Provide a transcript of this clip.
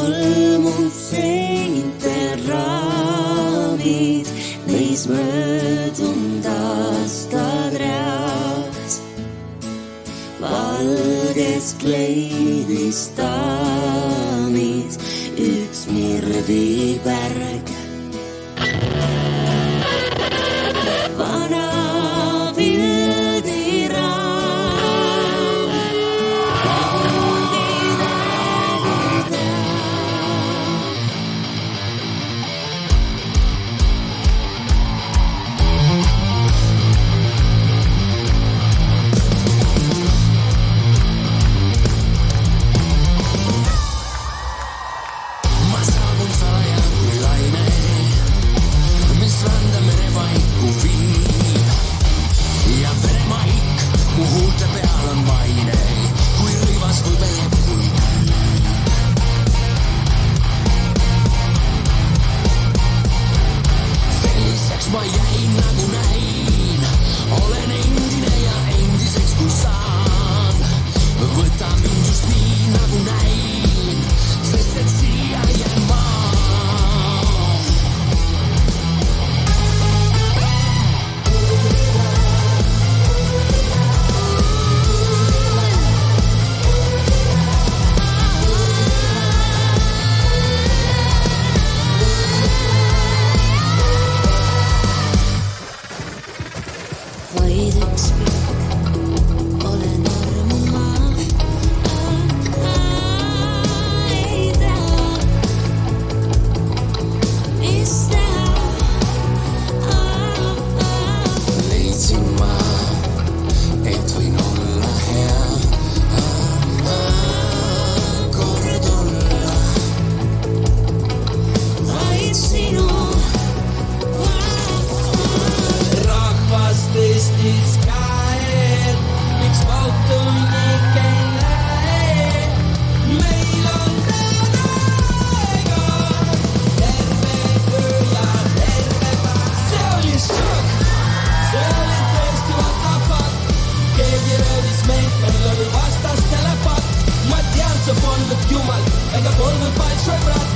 tolmud seinte raamid, neis möödunud aastad reas. Valges kleidis daamid üks mirvipärg. Vana pildiraam, kaugid ägida. Ma saabun salaja kui laine, mis randa merevaiku viib. Ja veremaik, mu huulte peal on vaine, kui rõivas võbeleb kui tänd. Selliseks ma jäin nagu näin, olen endine ja endiseks kui saan. Võta mind just nii nagu näin, sest et siia jään ma. Vaid üks pilk, olen armuma. Ei tea, mis teha. Leidsin ma, et võin olla hea. Kord olla Vaid sinu. rahvas tõstis käed, miks pautunik ei näe. Meil on teada aega, terve öö ja terve päev. See oli šokk, see oli tõesti what the fuck. Keegi röövis meid, meil oli vastas telepakt. Ma tean, see polnud jumal ega polnud vaid sõbrad.